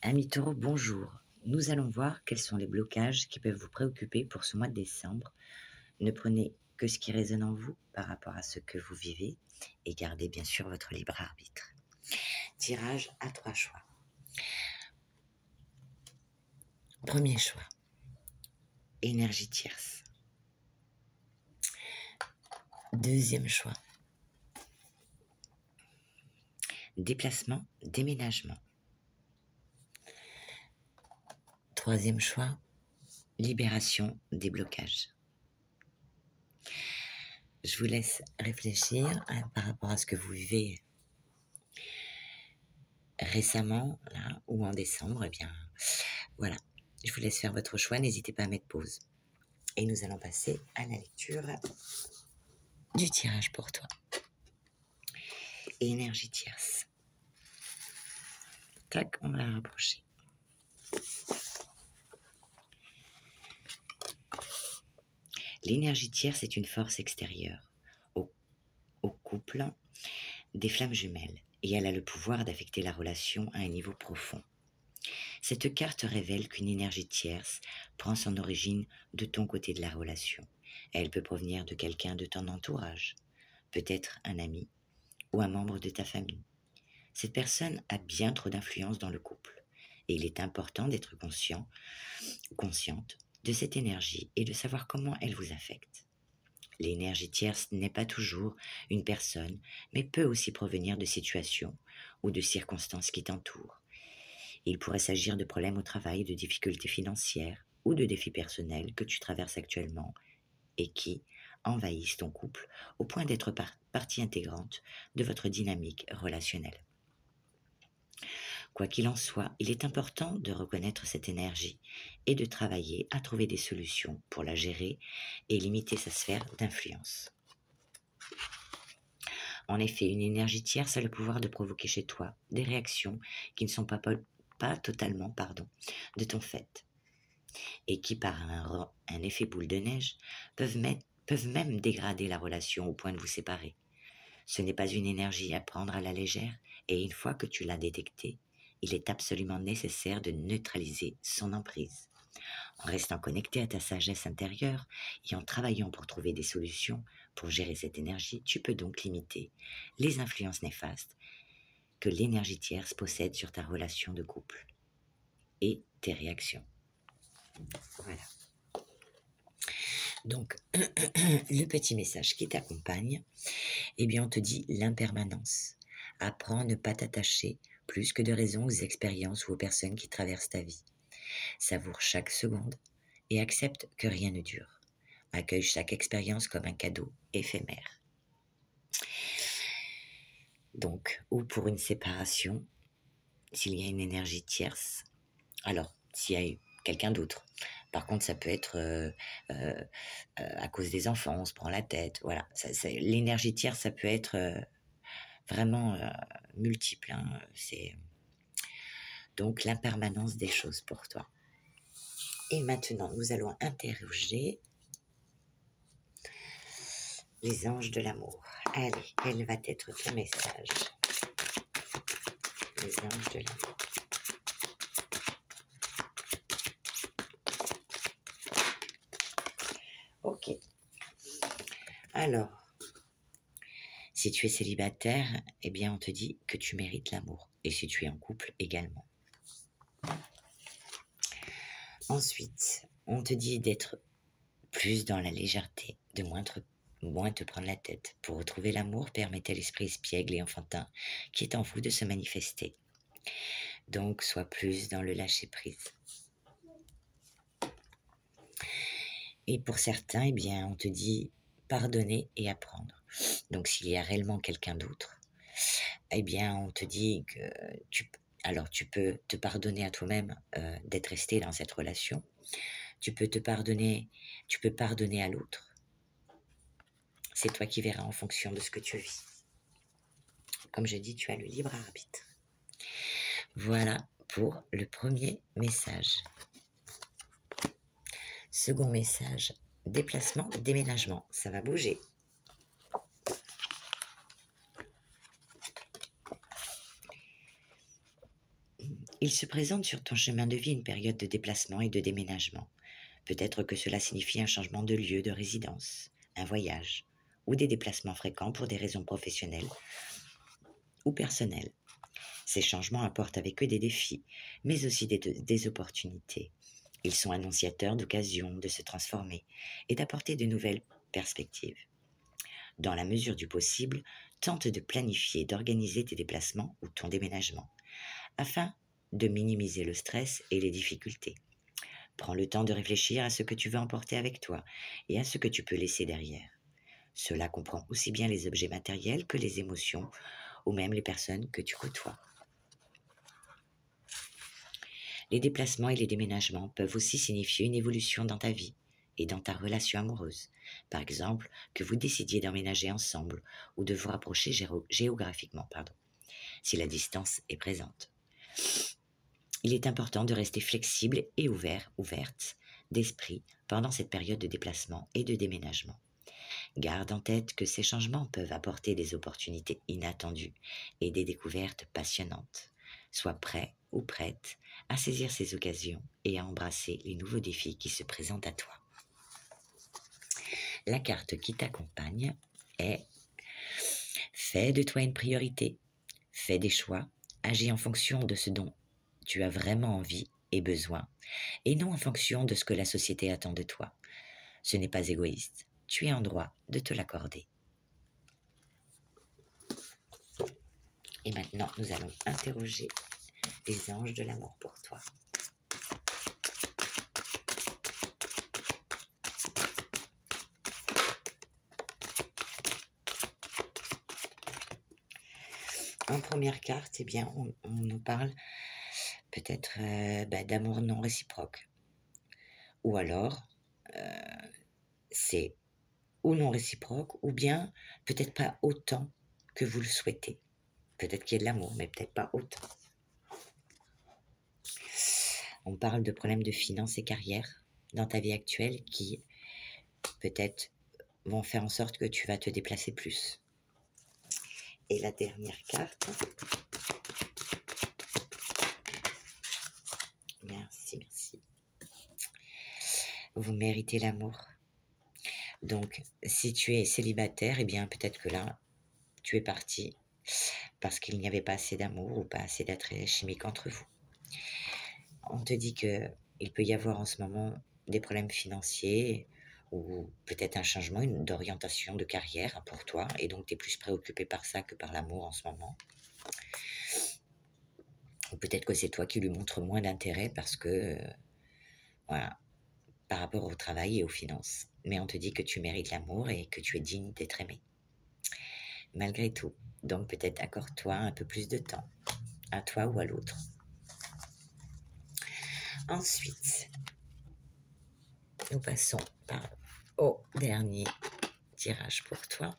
Amis taureaux, bonjour. Nous allons voir quels sont les blocages qui peuvent vous préoccuper pour ce mois de décembre. Ne prenez que ce qui résonne en vous par rapport à ce que vous vivez et gardez bien sûr votre libre arbitre. Tirage à 3 choix. Premier choix, énergie tierce. Deuxième choix, déplacement, déménagement. Troisième choix, libération des blocages. Je vous laisse réfléchir par rapport à ce que vous vivez récemment là, ou en décembre. Eh bien, voilà. Je vous laisse faire votre choix. N'hésitez pas à mettre pause. Et nous allons passer à la lecture du tirage pour toi. Énergie tierce. Tac, on va la rapprocher. L'énergie tierce est une force extérieure au couple des flammes jumelles et elle a le pouvoir d'affecter la relation à un niveau profond. Cette carte révèle qu'une énergie tierce prend son origine de ton côté de la relation. Elle peut provenir de quelqu'un de ton entourage, peut-être un ami ou un membre de ta famille. Cette personne a bien trop d'influence dans le couple et il est important d'être conscient ou consciente de cette énergie et de savoir comment elle vous affecte. L'énergie tierce n'est pas toujours une personne, mais peut aussi provenir de situations ou de circonstances qui t'entourent. Il pourrait s'agir de problèmes au travail, de difficultés financières ou de défis personnels que tu traverses actuellement et qui envahissent ton couple au point d'être partie intégrante de votre dynamique relationnelle. Quoi qu'il en soit, il est important de reconnaître cette énergie et de travailler à trouver des solutions pour la gérer et limiter sa sphère d'influence. En effet, une énergie tierce a le pouvoir de provoquer chez toi des réactions qui ne sont pas totalement de ton fait et qui, par un effet boule de neige, peuvent même dégrader la relation au point de vous séparer. Ce n'est pas une énergie à prendre à la légère et une fois que tu l'as détectée, il est absolument nécessaire de neutraliser son emprise. En restant connecté à ta sagesse intérieure et en travaillant pour trouver des solutions pour gérer cette énergie, tu peux donc limiter les influences néfastes que l'énergie tierce possède sur ta relation de couple et tes réactions. Voilà. Donc, le petit message qui t'accompagne, eh bien, on te dit l'impermanence. Apprends à ne pas t'attacher plus que de raison aux expériences ou aux personnes qui traversent ta vie. Savoure chaque seconde et accepte que rien ne dure. Accueille chaque expérience comme un cadeau éphémère. Donc, ou pour une séparation, s'il y a une énergie tierce, alors, s'il y a quelqu'un d'autre. Par contre, ça peut être à cause des enfants, on se prend la tête, voilà. L'énergie tierce, ça peut être vraiment multiple. Hein. C'est donc l'impermanence des choses pour toi. Et maintenant, nous allons interroger les anges de l'amour. Allez, quel va être ton message? Les anges de l'amour. Ok. Alors, si tu es célibataire, eh bien, on te dit que tu mérites l'amour. Et si tu es en couple, également. Ensuite, on te dit d'être plus dans la légèreté, de moins te prendre la tête. Pour retrouver l'amour, permettez à l'esprit espiègle et enfantin qui est en vous de se manifester. Donc, sois plus dans le lâcher-prise. Et pour certains, eh bien, on te dit pardonner et apprendre. Donc, s'il y a réellement quelqu'un d'autre, eh bien, on te dit que tu peux te pardonner à toi-même d'être resté dans cette relation. Tu peux pardonner à l'autre. C'est toi qui verras en fonction de ce que tu vis. Comme je dis, tu as le libre arbitre. Voilà pour le premier message. Second message, déplacement, déménagement. Ça va bouger. Il se présente sur ton chemin de vie une période de déplacement et de déménagement. Peut-être que cela signifie un changement de lieu de résidence, un voyage, ou des déplacements fréquents pour des raisons professionnelles ou personnelles. Ces changements apportent avec eux des défis, mais aussi des opportunités. Ils sont annonciateurs d'occasions de se transformer et d'apporter de nouvelles perspectives. Dans la mesure du possible, tente de planifier, d'organiser tes déplacements ou ton déménagement, afin de minimiser le stress et les difficultés. Prends le temps de réfléchir à ce que tu veux emporter avec toi et à ce que tu peux laisser derrière. Cela comprend aussi bien les objets matériels que les émotions ou même les personnes que tu côtoies. Les déplacements et les déménagements peuvent aussi signifier une évolution dans ta vie et dans ta relation amoureuse. Par exemple, que vous décidiez d'emménager ensemble ou de vous rapprocher géographiquement, si la distance est présente. Il est important de rester flexible et ouverte d'esprit pendant cette période de déplacement et de déménagement. Garde en tête que ces changements peuvent apporter des opportunités inattendues et des découvertes passionnantes. Sois prêt ou prête à saisir ces occasions et à embrasser les nouveaux défis qui se présentent à toi. La carte qui t'accompagne est « Fais de toi une priorité, fais des choix, agis en fonction de ce dont tu as vraiment envie et besoin, et non en fonction de ce que la société attend de toi. Ce n'est pas égoïste, tu es en droit de te l'accorder. » Et maintenant, nous allons interroger les anges de l'amour pour toi. En première carte, eh bien, on nous parle peut-être d'amour non réciproque. Ou alors, c'est ou non réciproque, ou bien peut-être pas autant que vous le souhaitez. Peut-être qu'il y a de l'amour, mais peut-être pas autant. On parle de problèmes de finances et carrière dans ta vie actuelle qui peut-être vont faire en sorte que tu vas te déplacer plus. Et la dernière carte. Merci. Vous méritez l'amour. Donc, si tu es célibataire, eh bien peut-être que là, tu es parti parce qu'il n'y avait pas assez d'amour ou pas assez d'attrait chimique entre vous. On te dit qu'il peut y avoir en ce moment des problèmes financiers ou peut-être un changement d'orientation de carrière pour toi et donc tu es plus préoccupé par ça que par l'amour en ce moment. Ou peut-être que c'est toi qui lui montres moins d'intérêt parce que, voilà, par rapport au travail et aux finances. Mais on te dit que tu mérites l'amour et que tu es digne d'être aimé. Malgré tout, donc peut-être accorde-toi un peu plus de temps, à toi ou à l'autre. Ensuite, nous passons au dernier tirage pour toi.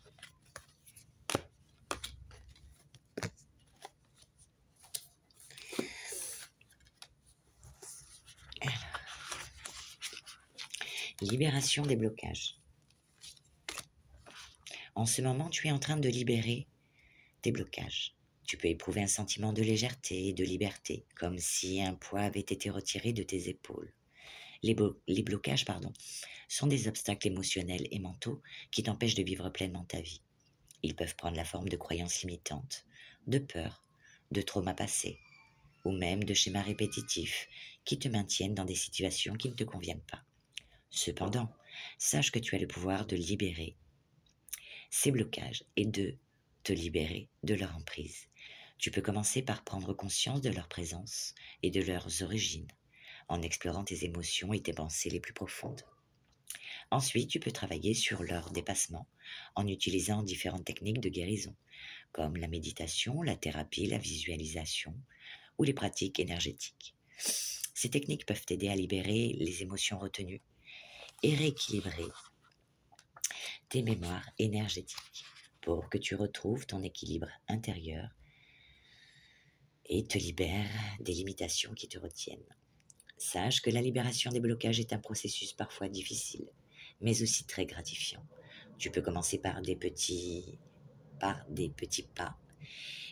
Alors, libération des blocages. En ce moment, tu es en train de libérer tes blocages. Tu peux éprouver un sentiment de légèreté et de liberté, comme si un poids avait été retiré de tes épaules. Les blocages, sont des obstacles émotionnels et mentaux qui t'empêchent de vivre pleinement ta vie. Ils peuvent prendre la forme de croyances limitantes, de peurs, de traumas passés, ou même de schémas répétitifs qui te maintiennent dans des situations qui ne te conviennent pas. Cependant, sache que tu as le pouvoir de libérer ces blocages et de te libérer de leur emprise. Tu peux commencer par prendre conscience de leur présence et de leurs origines, en explorant tes émotions et tes pensées les plus profondes. Ensuite, tu peux travailler sur leur dépassement en utilisant différentes techniques de guérison, comme la méditation, la thérapie, la visualisation ou les pratiques énergétiques. Ces techniques peuvent t'aider à libérer les émotions retenues et rééquilibrer tes mémoires énergétiques pour que tu retrouves ton équilibre intérieur et te libères des limitations qui te retiennent. Sache que la libération des blocages est un processus parfois difficile, mais aussi très gratifiant. Tu peux commencer par des petits pas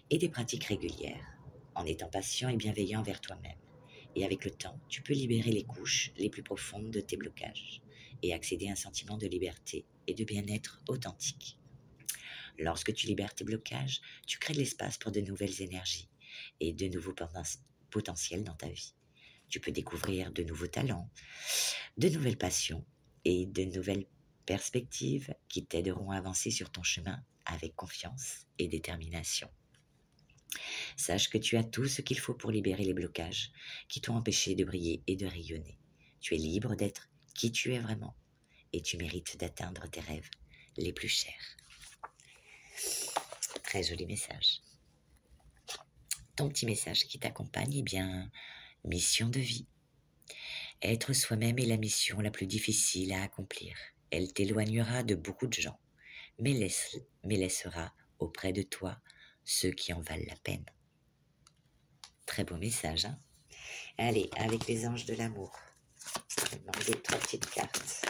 et des pratiques régulières. en étant patient et bienveillant envers toi-même. Et avec le temps, tu peux libérer les couches les plus profondes de tes blocages et accéder à un sentiment de liberté et de bien-être authentique. Lorsque tu libères tes blocages, tu crées de l'espace pour de nouvelles énergies et de nouveaux potentiels dans ta vie. Tu peux découvrir de nouveaux talents, de nouvelles passions et de nouvelles perspectives qui t'aideront à avancer sur ton chemin avec confiance et détermination. Sache que tu as tout ce qu'il faut pour libérer les blocages qui t'ont empêché de briller et de rayonner. Tu es libre d'être qui tu es vraiment et tu mérites d'atteindre tes rêves les plus chers. Très joli message. Ton petit message qui t'accompagne, eh bien, mission de vie. Être soi-même est la mission la plus difficile à accomplir. Elle t'éloignera de beaucoup de gens, mais laissera auprès de toi ceux qui en valent la peine. Très beau message, hein? Allez, avec les anges de l'amour, je vais demander 3 petites cartes.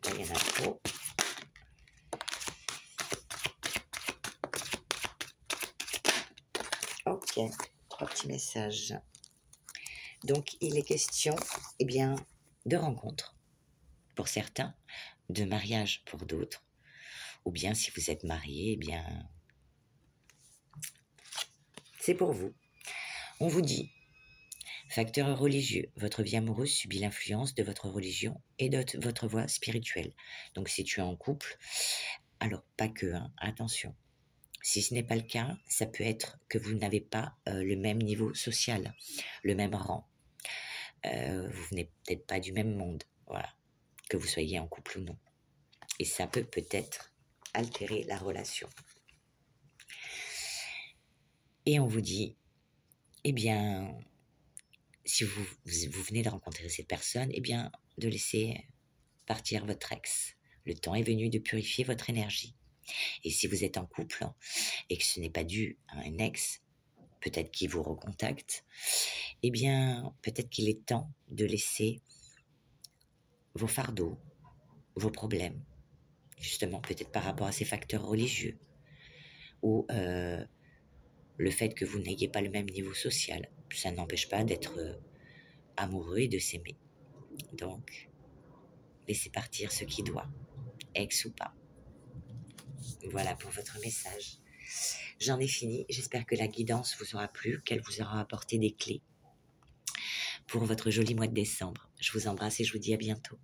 Là, il y en a trop. Ok, 3 petits messages. Donc, il est question, eh bien, de rencontres pour certains, de mariage pour d'autres, ou bien si vous êtes marié, eh bien, c'est pour vous. On vous dit, facteur religieux, votre vie amoureuse subit l'influence de votre religion et de votre voie spirituelle. Donc si tu es en couple, alors pas que, hein, attention. Si ce n'est pas le cas, ça peut être que vous n'avez pas le même niveau social, le même rang. Vous venez peut-être pas du même monde, voilà, que vous soyez en couple ou non. Et ça peut peut-être altérer la relation. Et on vous dit, eh bien, si vous venez de rencontrer cette personne, eh bien, de laisser partir votre ex. Le temps est venu de purifier votre énergie. Et si vous êtes en couple et que ce n'est pas dû à un ex, peut-être qu'il vous recontacte, eh bien, peut-être qu'il est temps de laisser vos fardeaux, vos problèmes, justement, peut-être par rapport à ces facteurs religieux, ou le fait que vous n'ayez pas le même niveau social. Ça n'empêche pas d'être amoureux et de s'aimer. Donc, laissez partir ce qui doit, ex ou pas. Voilà pour votre message. J'en ai fini. J'espère que la guidance vous aura plu, qu'elle vous aura apporté des clés pour votre joli mois de décembre. Je vous embrasse et je vous dis à bientôt.